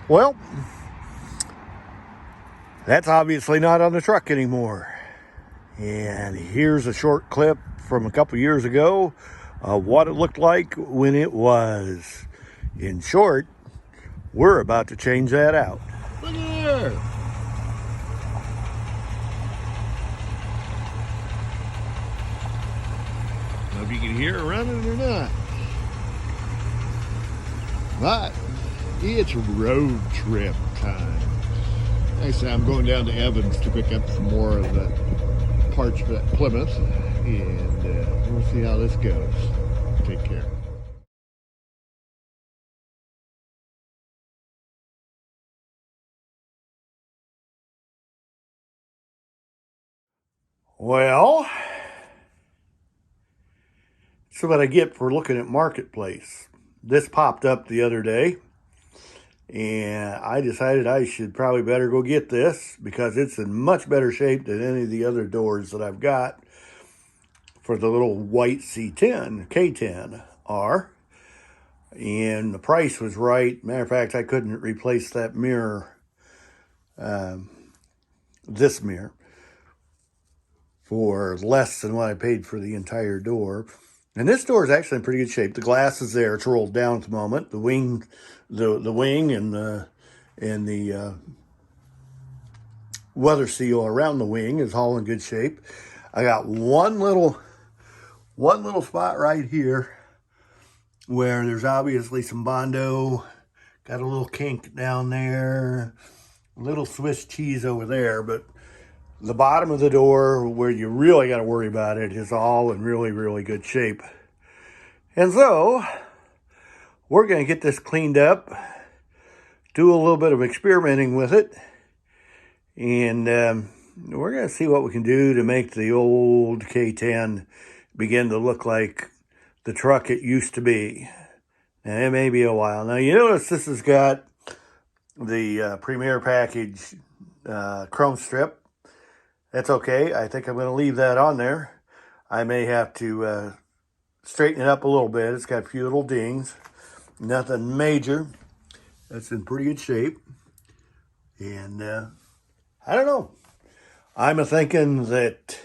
Well, that's obviously not on the truck anymore. And here's a short clip from a couple years ago of what it looked like when it was. In short, we're about to change that out. Look at there. I don't know if you can hear it running or not. But it's road trip time. Actually, I'm going down to Evans to pick up some more of the parts for that Plymouth, and we'll see how this goes. Take care. Well, that's what I get for looking at Marketplace. This popped up the other day, and I decided I should probably better go get this because it's in much better shape than any of the other doors that I've got for the little white C10, K10 are. And the price was right. Matter of fact, I couldn't replace that mirror, this mirror, for less than what I paid for the entire door. And this door is actually in pretty good shape. The glass is there; it's rolled down at the moment. The wing, the wing, and the weather seal around the wing is all in good shape. I got one little spot right here where there's obviously some Bondo. Got a little kink down there, a little Swiss cheese over there, but the bottom of the door where you really got to worry about it is all in really, really good shape. And so we're going to get this cleaned up, do a little bit of experimenting with it, and we're going to see what we can do to make the old K10 begin to look like the truck it used to be. And it may be a while. Now, you notice this has got the Premier Package chrome strip. That's okay. I think I'm going to leave that on there. I may have to straighten it up a little bit. It's got a few little dings. Nothing major. That's in pretty good shape. And I don't know. I'm thinking that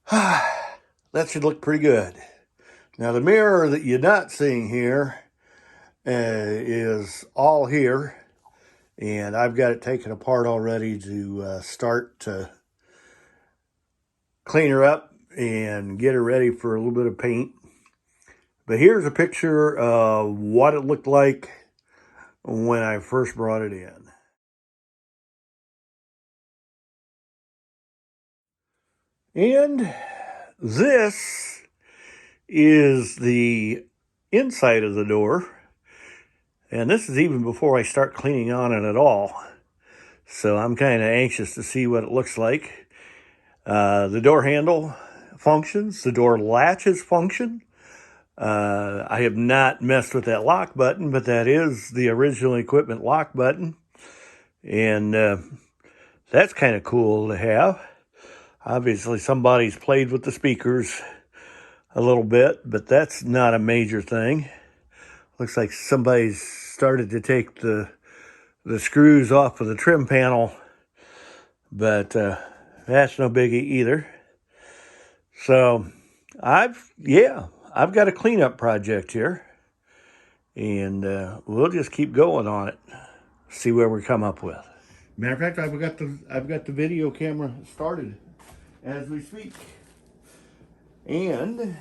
that should look pretty good. Now, the mirror that you're not seeing here is all here. And I've got it taken apart already to start to clean her up and get her ready for a little bit of paint. But here's a picture of what it looked like when I first brought it in. And this is the inside of the door. And this is even before I start cleaning on it at all. So I'm kind of anxious to see what it looks like. The door handle functions. The door latches function. I have not messed with that lock button, but that is the original equipment lock button. And that's kind of cool to have. Obviously, somebody's played with the speakers a little bit, but that's not a major thing. Looks like somebody's started to take the screws off of the trim panel, but that's no biggie either. So I've got a cleanup project here, and we'll just keep going on it, see where we come up with. Matter of fact, I've got the video camera started as we speak, and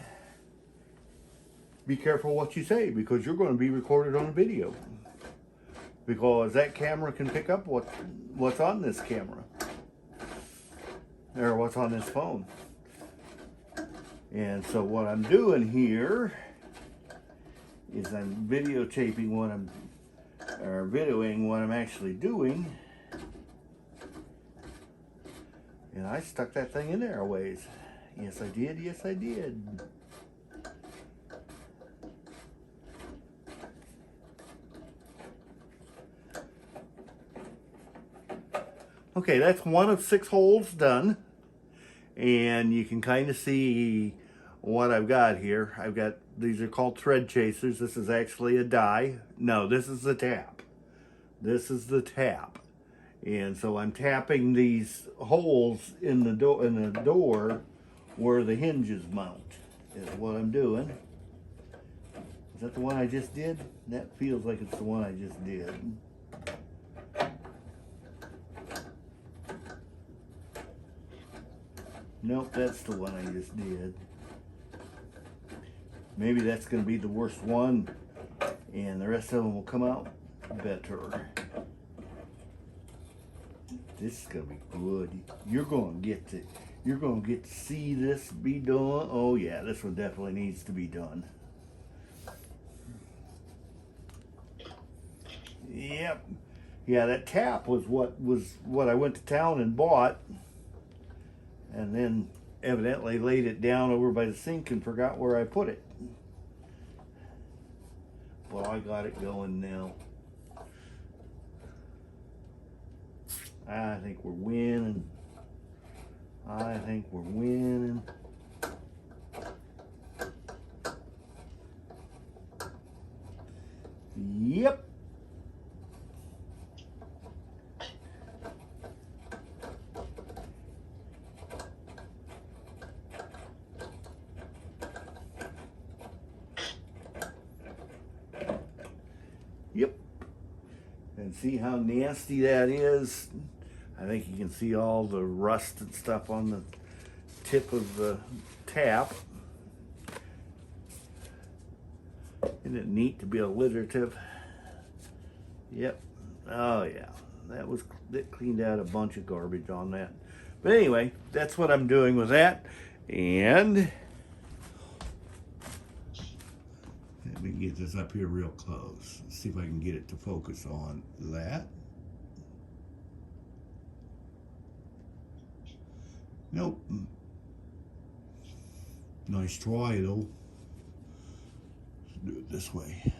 be careful what you say because you're going to be recorded on a video. Because that camera can pick up what's on this camera or what's on this phone. And so what I'm doing here is I'm videotaping videoing what I'm actually doing. And I stuck that thing in there a ways. Yes, I did. Yes, I did. Okay, that's one of 6 holes done. And you can kind of see what I've got here. I've got These are called thread chasers. This is actually a die. No, this is the tap. This is the tap. And so I'm tapping these holes in the door where the hinges mount is what I'm doing. Is that the one I just did? That feels like it's the one I just did. Nope, that's the one I just did. Maybe that's going to be the worst one, and the rest of them will come out better. This is going to be good. You're going to get to see this be done. Oh yeah, this one definitely needs to be done. Yep. Yeah, that tap was what I went to town and bought, and then evidently laid it down over by the sink and forgot where I put it. Well, I got it going now. I think we're winning. I think we're winning. Yep. Yep. And see how nasty that is? I think you can see all the rust and stuff on the tip of the tap. Isn't it neat to be alliterative? Yep. Oh yeah. That cleaned out a bunch of garbage on that. But anyway, that's what I'm doing with that. And let me get this up here real close. See if I can get it to focus on that. Nope. Nice try though. Let's do it this way.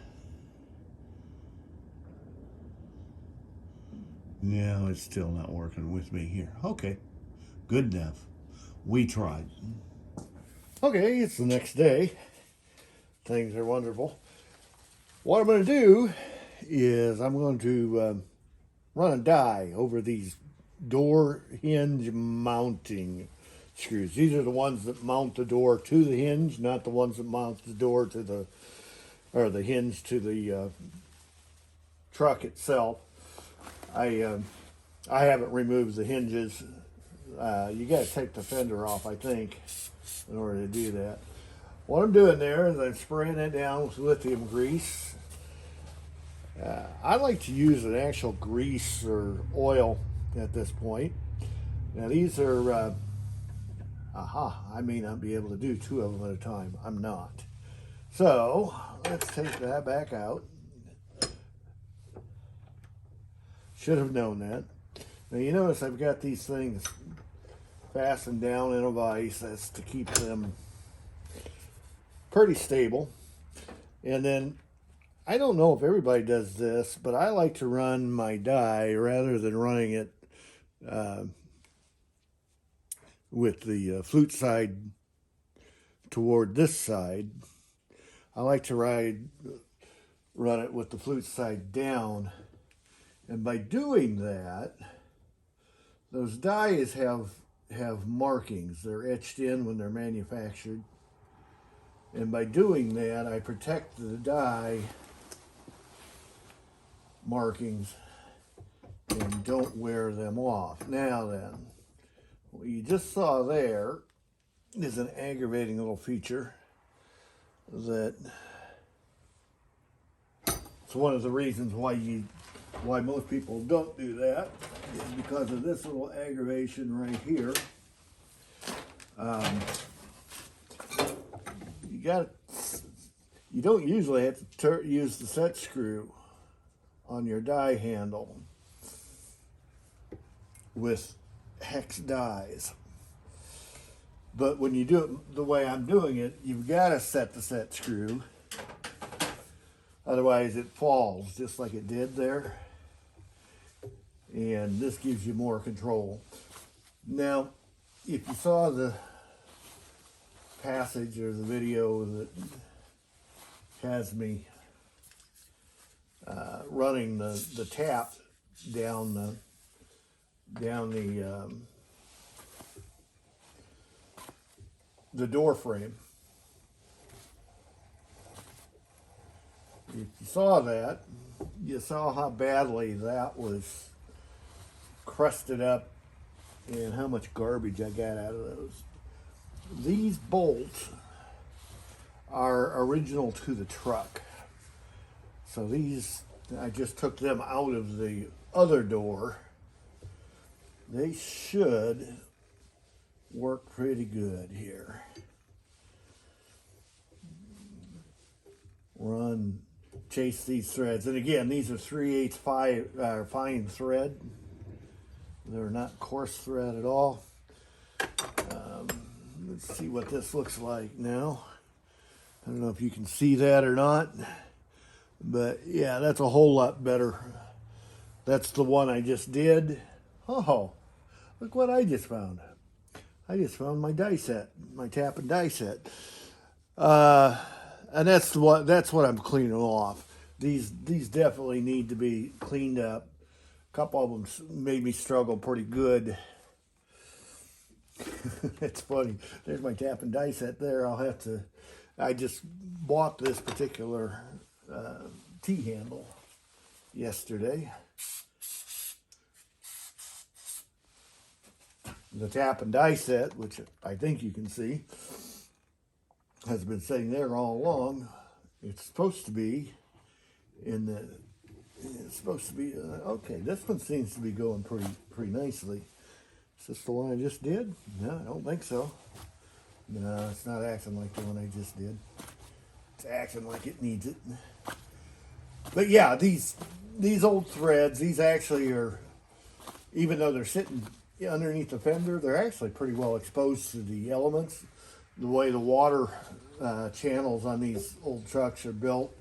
No, it's still not working with me here. Okay, good enough. We tried. Okay, it's the next day. Things are wonderful. What I'm going to do is I'm going to run a die over these door hinge mounting screws. These are the ones that mount the door to the hinge, not the ones that mount the door to the, or the hinge to the truck itself. I haven't removed the hinges. You got to take the fender off, I think, in order to do that. What I'm doing there is I'm spraying it down with lithium grease. I like to use an actual grease or oil at this point. Now these are, I may not be able to do two of them at a time. I'm not. So let's take that back out. Should have known that. Now you notice I've got these things fastened down in a vise. That's to keep them pretty stable. And then I don't know if everybody does this, but I like to run my die rather than running it with the flute side toward this side. I like to run it with the flute side down. And by doing that, those dies have markings. They're etched in when they're manufactured. And by doing that, I protect the die markings and don't wear them off. Now then, what you just saw there is an aggravating little feature that it's one of the reasons why most people don't do that, is because of this little aggravation right here. You don't usually have to use the set screw on your die handle with hex dies. But when you do it the way I'm doing it, you've got to set the set screw. Otherwise it falls just like it did there. And this gives you more control. Now, if you saw the passage or the video that has me running the tap down the door frame. If you saw that, you saw how badly that was crusted up and how much garbage I got out of those. These bolts are original to the truck. So these, I just took them out of the other door. They should work pretty good here. Chase these threads. And again, these are 3/8 fine thread. They're not coarse thread at all. Let's see what this looks like now. I don't know if you can see that or not, but yeah, that's a whole lot better. That's the one I just did. Oh, look what I just found. I just found my die set, my tap and die set. And that's what I'm cleaning off. These definitely need to be cleaned up. A couple of them made me struggle pretty good. It's funny. There's my tap and die set there. I just bought this particular T-handle yesterday. The tap and die set, which I think you can see, has been sitting there all along. It's supposed to be okay, this one seems to be going pretty nicely. Is this the one I just did? No, I don't think so. No, it's not acting like the one I just did. It's acting like it needs it. But yeah, these old threads, these actually are, even though they're sitting underneath the fender, they're actually pretty well exposed to the elements. The way the water channels on these old trucks are built,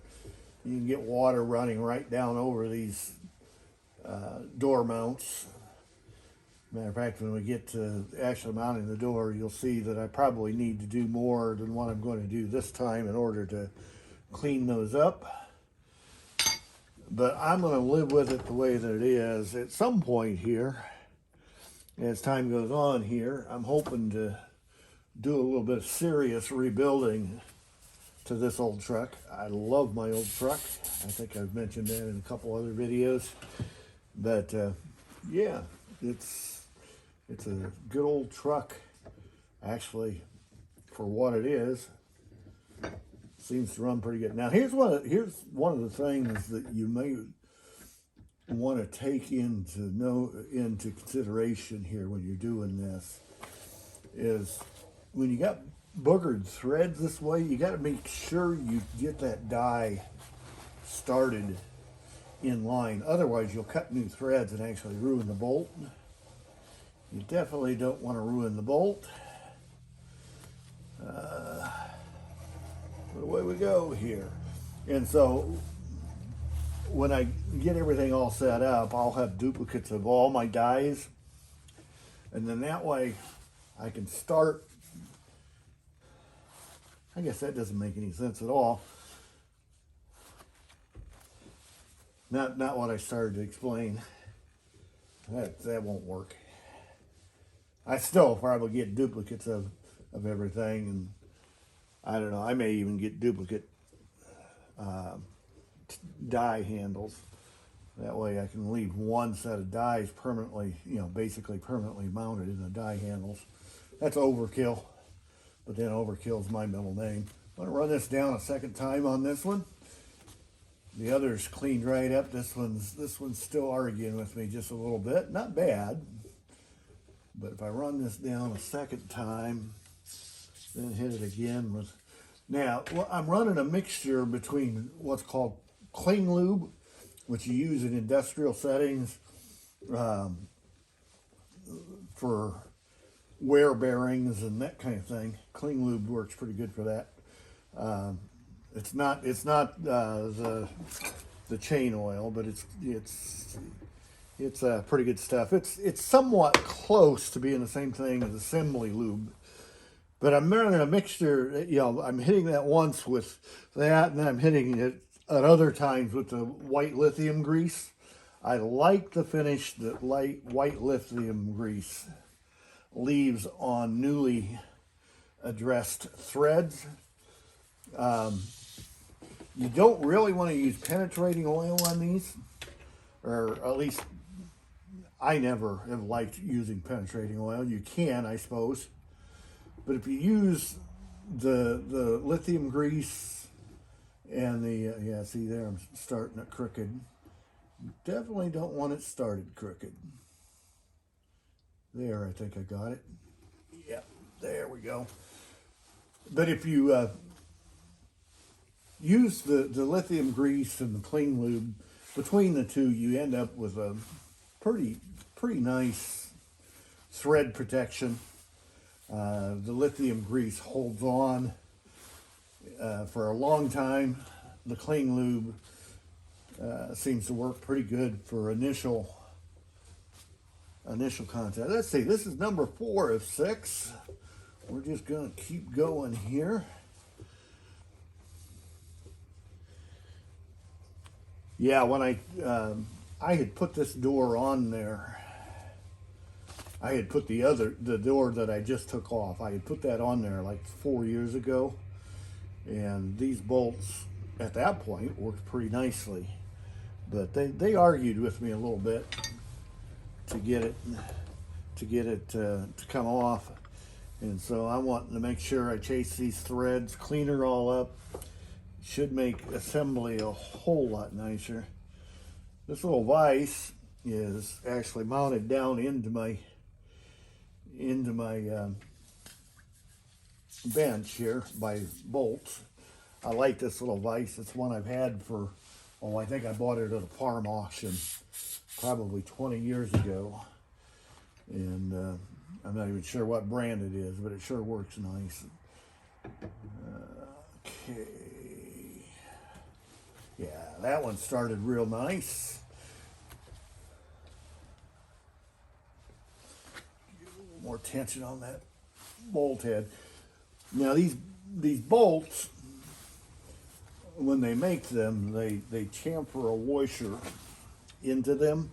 you can get water running right down over these door mounts. Matter of fact, when we get to actually mounting the door, you'll see that I probably need to do more than what I'm going to do this time in order to clean those up. But I'm going to live with it the way that it is. At some point here, as time goes on here, I'm hoping to do a little bit of serious rebuilding to this old truck. I love my old truck. I think I've mentioned that in a couple other videos. But yeah, it's a good old truck, actually, for what it is. Seems to run pretty good. Now here's one of the things that you may want to take into consideration here when you're doing this is when you got boogered threads this way, you got to make sure you get that die started in line. Otherwise, you'll cut new threads and actually ruin the bolt. You definitely don't want to ruin the bolt. Away we go here. And so when I get everything all set up, I'll have duplicates of all my dies. And then that way I can start. I guess that doesn't make any sense at all. Not what I started to explain. That won't work. I still probably get duplicates of everything, and I don't know, I may even get duplicate die handles. That way I can leave one set of dies permanently, basically permanently mounted in the die handles. That's overkill, but then overkill's my middle name. I'm gonna run this down a second time on this one. The other's cleaned right up. This one's still arguing with me just a little bit. Not bad. But if I run this down a second time, then hit it again with... Now, I'm running a mixture between what's called cling lube, which you use in industrial settings for wear bearings and that kind of thing. Cling lube works pretty good for that. It's not the chain oil, but it's pretty good stuff. It's somewhat close to being the same thing as assembly lube. But I'm running a mixture, you know, I'm hitting that once with that, and then I'm hitting it at other times with the white lithium grease. I like the finish that light white lithium grease leaves on newly addressed threads. You don't really want to use penetrating oil on these, or at least I never have liked using penetrating oil. You can, I suppose. But if you use the lithium grease and the, yeah, see there, I'm starting it crooked. Definitely don't want it started crooked. There, I think I got it. Yeah, there we go. But if you use the lithium grease and the clean lube, between the two, you end up with a pretty nice thread protection. The lithium grease holds on for a long time. The clean lube seems to work pretty good for initial contact. Let's see, this is number 4 of 6. We're just gonna keep going here. Yeah, when I had put this door on there, I had put the door that I just took off, I had put that on there like 4 years ago, and these bolts at that point worked pretty nicely, but they argued with me a little bit to get it to come off, and so I want to make sure I chase these threads, clean her all up. Should make assembly a whole lot nicer. This little vise is actually mounted down into my bench here by bolts. I like this little vise. It's one I've had for, oh, I think I bought it at a farm auction probably 20 years ago, and I'm not even sure what brand it is, but it sure works nice. Okay. Yeah, that one started real nice. Get a little more tension on that bolt head. Now these bolts, when they make them, they chamfer a washer into them,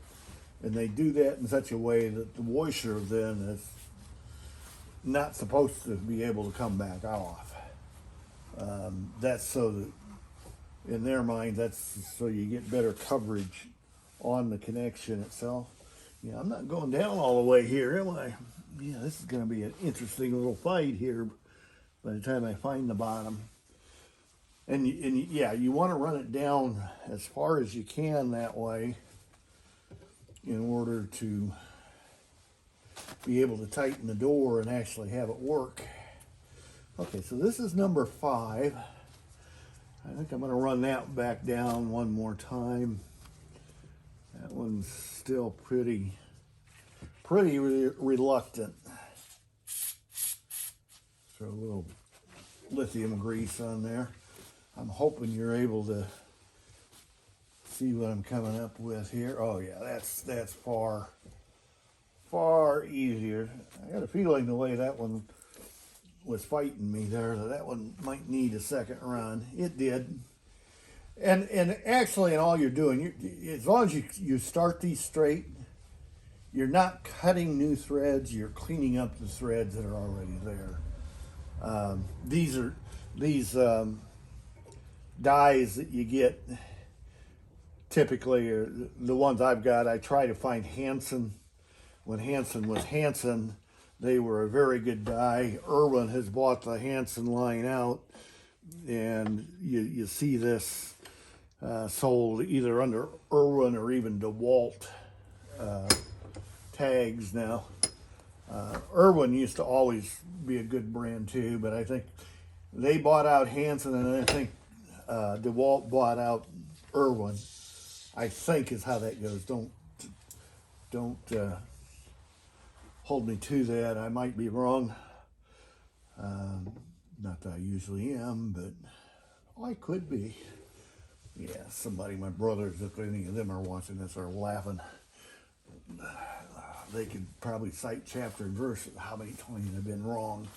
and they do that in such a way that the washer then is not supposed to be able to come back off. That's so that, in their mind, that's so you get better coverage on the connection itself. Yeah, I'm not going down all the way here, am I? Yeah, this is going to be an interesting little fight here by the time I find the bottom. And yeah, you want to run it down as far as you can that way in order to be able to tighten the door and actually have it work. Okay, so this is number 5. I think I'm going to run that back down one more time. That one's still pretty reluctant. Throw a little lithium grease on there. I'm hoping you're able to see what I'm coming up with here. Oh yeah, that's far easier. I got a feeling the way that one was fighting me there, that one might need a second run. It did. And actually, in all you're doing, as long as you start these straight, you're not cutting new threads. You're cleaning up the threads that are already there. These dies that you get typically are the ones I've got. I try to find Hansen. When Hansen was Hansen, they were a very good die. Irwin has bought the Hansen line out, and you see this sold either under Irwin or even DeWalt tags now. Irwin used to always be a good brand too, but I think they bought out Hansen, and I think DeWalt bought out Irwin. I think is how that goes. Don't hold me to that. I might be wrong. Not that I usually am, but I could be. Yeah, somebody, my brothers, if any of them are watching this, are laughing. They could probably cite chapter and verse how many times I've been wrong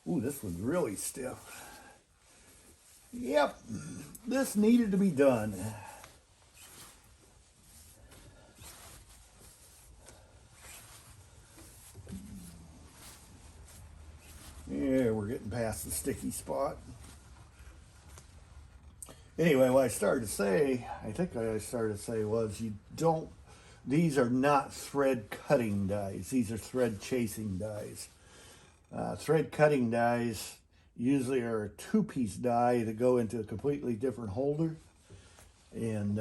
Ooh, this one's really stiff. Yep, this needed to be done. Yeah, we're getting past the sticky spot. Anyway, what I started to say, I think what I started to say was these are not thread cutting dies. These are thread chasing dies. Thread cutting dies usually are a two-piece die that go into a completely different holder. And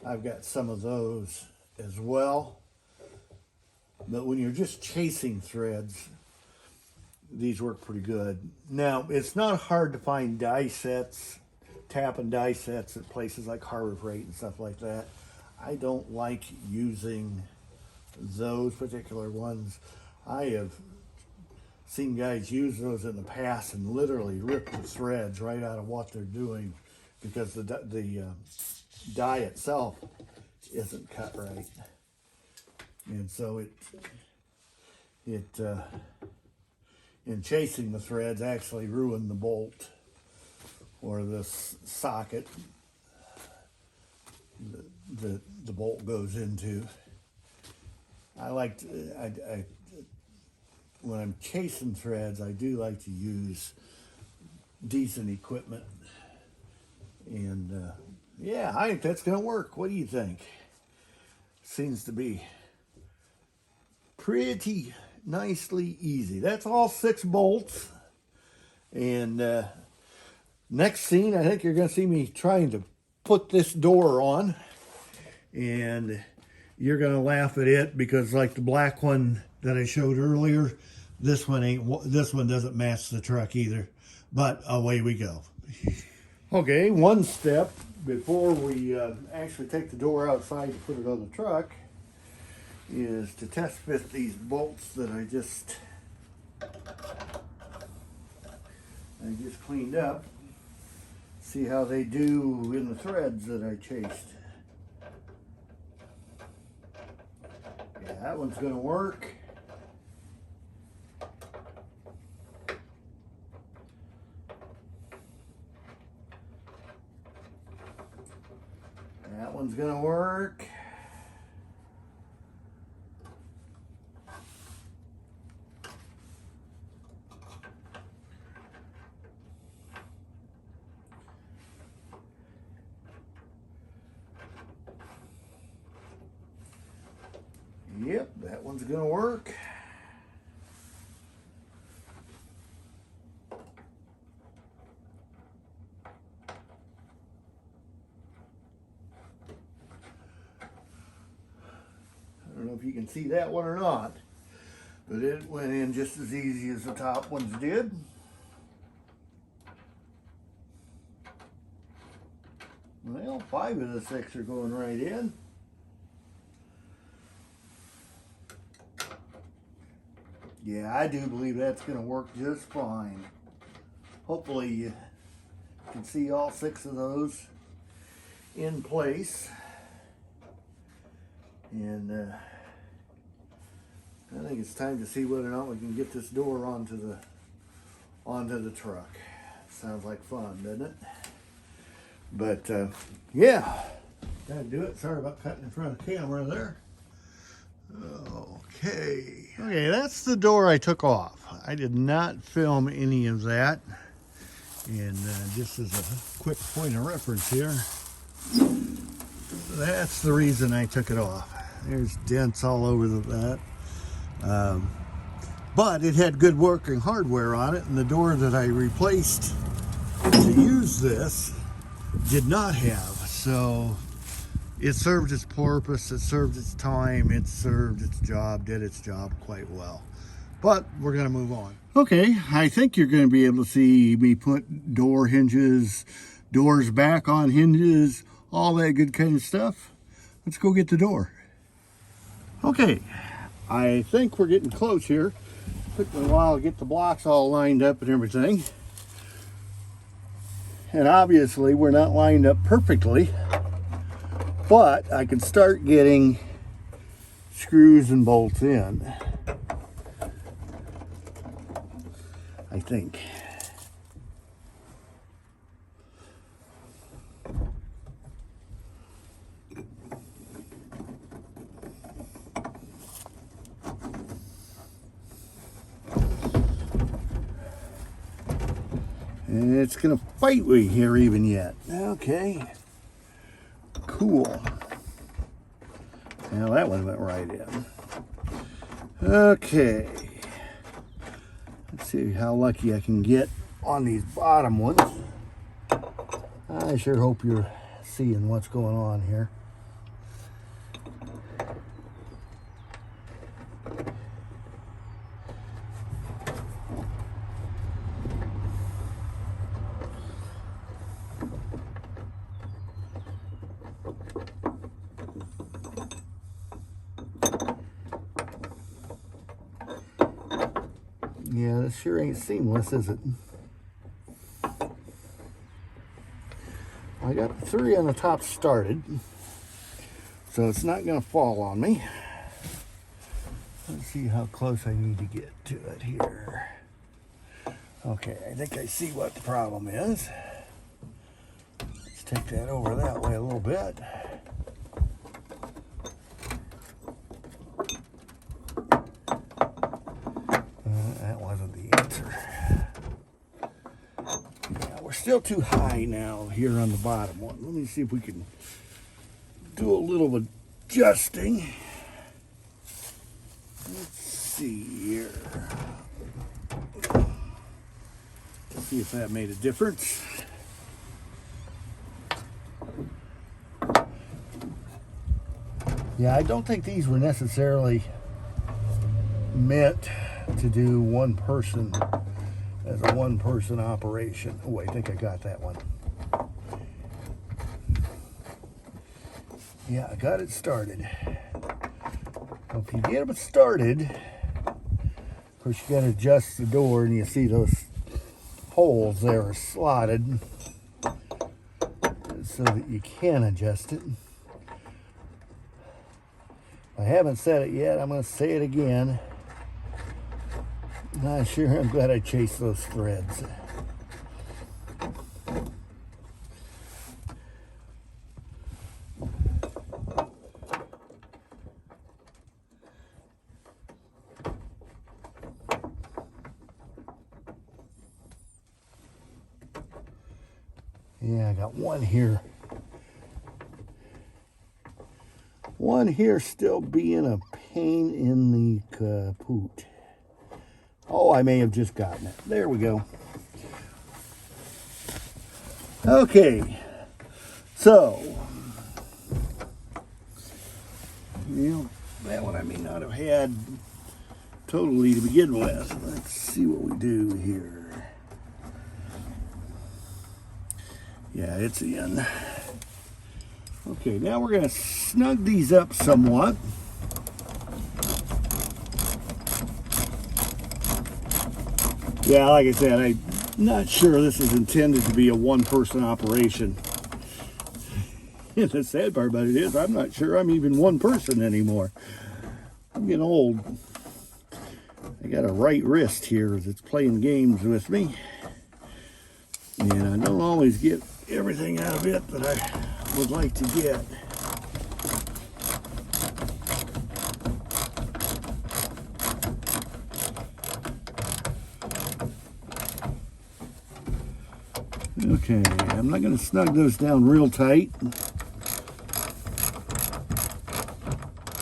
I've got some of those as well. But when you're just chasing threads, these work pretty good. Now, it's not hard to find die sets, tap and die sets at places like Harbor Freight and stuff like that. I don't like using those particular ones. I have seen guys use those in the past and literally rip the threads right out of what they're doing because the die itself isn't cut right. And so in chasing the threads actually ruin the bolt or the socket the bolt goes into. When I'm chasing threads, I do like to use decent equipment. And yeah, I think that's gonna work. What do you think? Seems to be pretty nicely easy. That's all 6 bolts. And next scene, I think you're going to see me trying to put this door on. And you're going to laugh at it because like the black one that I showed earlier, this one doesn't match the truck either. But away we go. Okay, one step before we actually take the door outside to put it on the truck is to test fit these bolts that I just cleaned up. See how they do in the threads that I chased. Yeah, that one's gonna work. That one's gonna work. Yep, that one's gonna work. I don't know if you can see that one or not, but it went in just as easy as the top ones did. Well, 5 of the 6 are going right in. Yeah, I do believe that's going to work just fine. Hopefully you can see all 6 of those in place. And I think it's time to see whether or not we can get this door onto the truck. Sounds like fun, doesn't it? But yeah, gotta do it. Sorry about cutting in front of the camera there. Okay, that's the door I took off. I did not film any of that. And just as a quick point of reference here, that's the reason I took it off. There's dents all over that. But it had good working hardware on it, and the door that I replaced to use this did not have. So it served its purpose, it served its time, it served its job, did its job quite well. But we're going to move on. Okay, I think you're going to be able to see me put door hinges, doors back on hinges, all that good kind of stuff. Let's go get the door. Okay, I think we're getting close here. Took me a while to get the blocks all lined up and everything. And obviously we're not lined up perfectly, but I can start getting screws and bolts in. I think. And it's gonna fight me here even yet. Okay. Cool. Now that one went right in. Okay. Let's see how lucky I can get on these bottom ones. I sure hope you're seeing what's going on here. Yeah, this sure ain't seamless, is it? I got 3 on the top started, so it's not going to fall on me. Let's see how close I need to get to it here. Okay, I think I see what the problem is. Let's take that over that way a little bit. That wasn't the answer. Yeah, we're still too high now here on the bottom one. Let me see if we can do a little adjusting. Let's see here. Let's see if that made a difference. Yeah, I don't think these were necessarily meant to do one person as a one-person operation. Oh, I think I got that one. Yeah, I got it started. Well, if you get it started, of course you got to adjust the door, and you see those holes there are slotted so that you can adjust it. I haven't said it yet. I'm going to say it again. I'm glad I chased those threads. Yeah, I got one here. One here still being a pain in the kaput. Oh, I may have just gotten it. There we go. Okay. So, that one I may not have had totally to begin with. Let's see what we do here. Yeah, it's in. Okay, now we're going to snug these up somewhat. Yeah, like I said, I'm not sure this is intended to be a one-person operation. And the sad part about it is I'm not sure I'm even one person anymore. I'm getting old. I got a right wrist here that's playing games with me. And I don't always get everything out of it that I would like to get. Okay, I'm not going to snug those down real tight,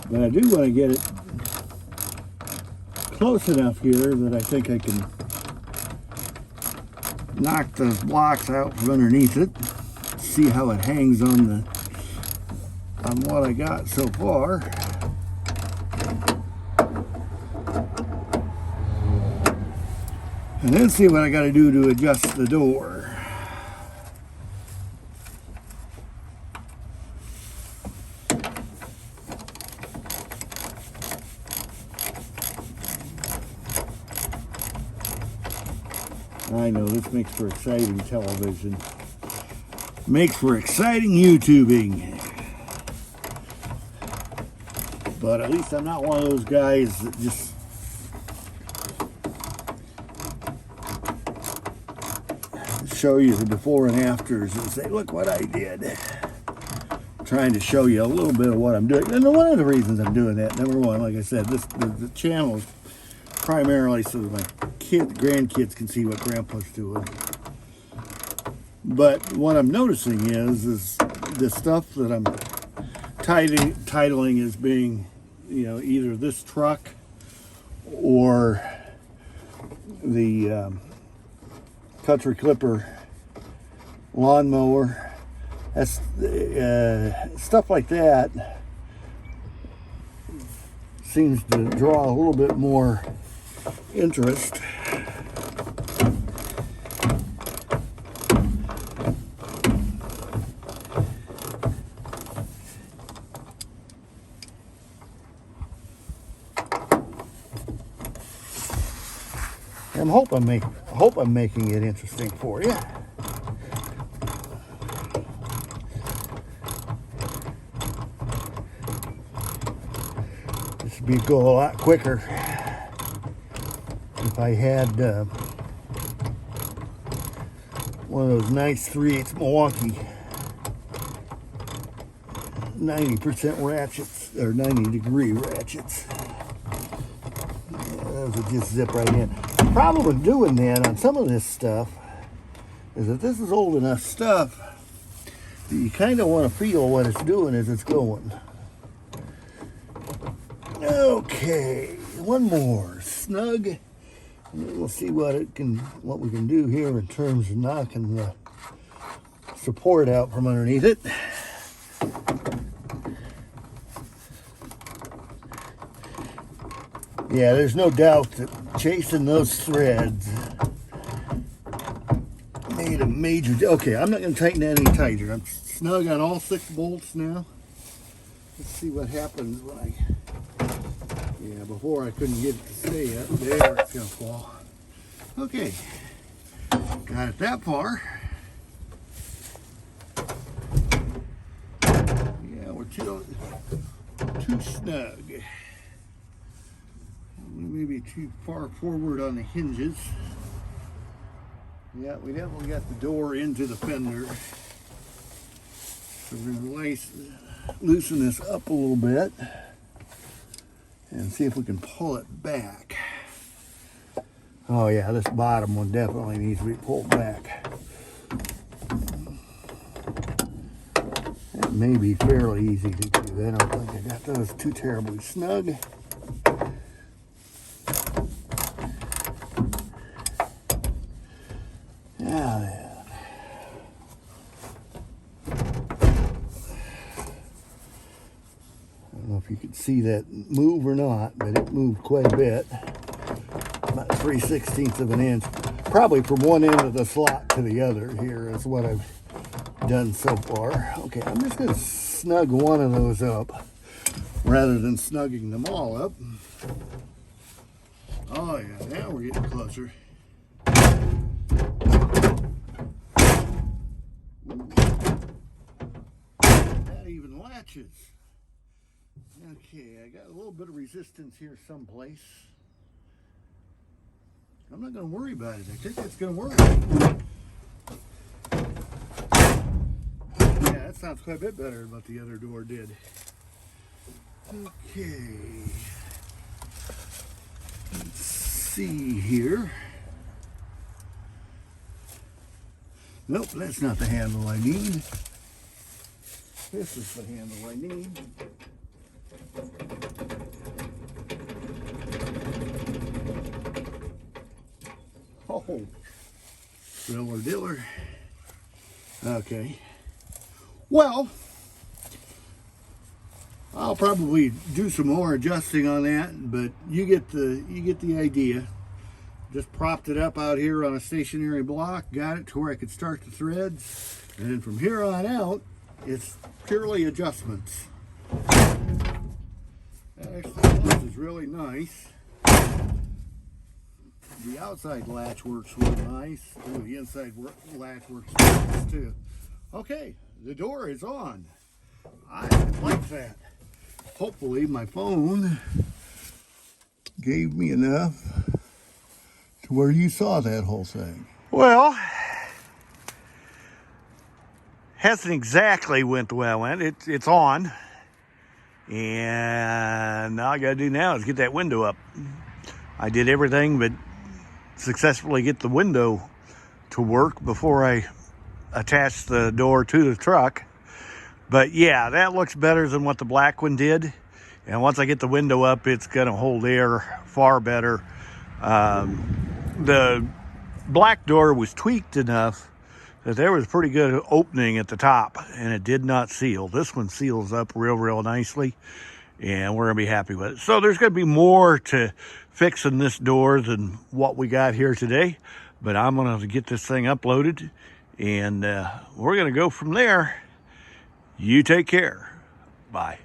but I do want to get it close enough here that I think I can knock the blocks out from underneath it. See how it hangs on what I got so far. And then see what I got to do to adjust the door. I know this makes for exciting television. Makes for exciting YouTubing. But at least I'm not one of those guys that just show you the before and afters and say, look what I did. Trying to show you a little bit of what I'm doing. And one of the reasons I'm doing that, number one, like I said, the channel is primarily so that my grandkids can see what Grandpa's doing. But what I'm noticing is the stuff that I'm titling as being, you know, either this truck or the country clipper lawnmower. That's stuff like that seems to draw a little bit more interest. I hope I'm making it interesting for you. This would go a lot quicker if I had one of those nice 3/8 Milwaukee 90% ratchets, or 90-degree ratchets. Yeah, those would just zip right in. The problem with doing that on some of this stuff is that this is old enough stuff that you kind of want to feel what it's doing as it's going. Okay, one more snug, and then we'll see what we can do here in terms of knocking the support out from underneath it. Yeah, there's no doubt that chasing those threads made a major okay, I'm not going to tighten that any tighter. I'm snug on all 6 bolts now. Let's see what happens when yeah, before I couldn't get it to stay up. There, it's going to fall. Okay, got it that far. Yeah, we're too snug. Maybe too far forward on the hinges. Yeah, we definitely got the door into the fender. So we're going to loosen this up a little bit and see if we can pull it back. Oh yeah, this bottom one definitely needs to be pulled back. That may be fairly easy to do. I don't think I got those too terribly snug. You could see that move or not, but it moved quite a bit. About 3/16 of an inch. Probably from one end of the slot to the other here is what I've done so far. Okay, I'm just going to snug one of those up rather than snugging them all up. Oh yeah, now we're getting closer. That even latches. Okay, I got a little bit of resistance here someplace. I'm not going to worry about it. I think it's going to work. Yeah, that sounds quite a bit better than what the other door did. Okay. Let's see here. Nope, that's not the handle I need. This is the handle I need. Oh, driller diller. Okay. Well, I'll probably do some more adjusting on that, but you get the idea. Just propped it up out here on a stationary block, got it to where I could start the threads, and then from here on out, it's purely adjustments. That extra latch is really nice. The outside latch works real nice. Ooh, the inside latch works nice too. Okay, the door is on. I like that. Hopefully my phone gave me enough to where you saw that whole thing. Well, hasn't exactly went the way I went. It's on. And all I gotta do now is get that window up. I did everything but successfully get the window to work before I attached the door to the truck. But yeah, that looks better than what the black one did. And once I get the window up, it's gonna hold air far better. The black door was tweaked enough that there was a pretty good opening at the top, and it did not seal. This one seals up real nicely, and we're gonna be happy with it. So there's gonna be more to fixing this door than what we got here today, but I'm gonna get this thing uploaded, and we're gonna go from there. You take care. Bye.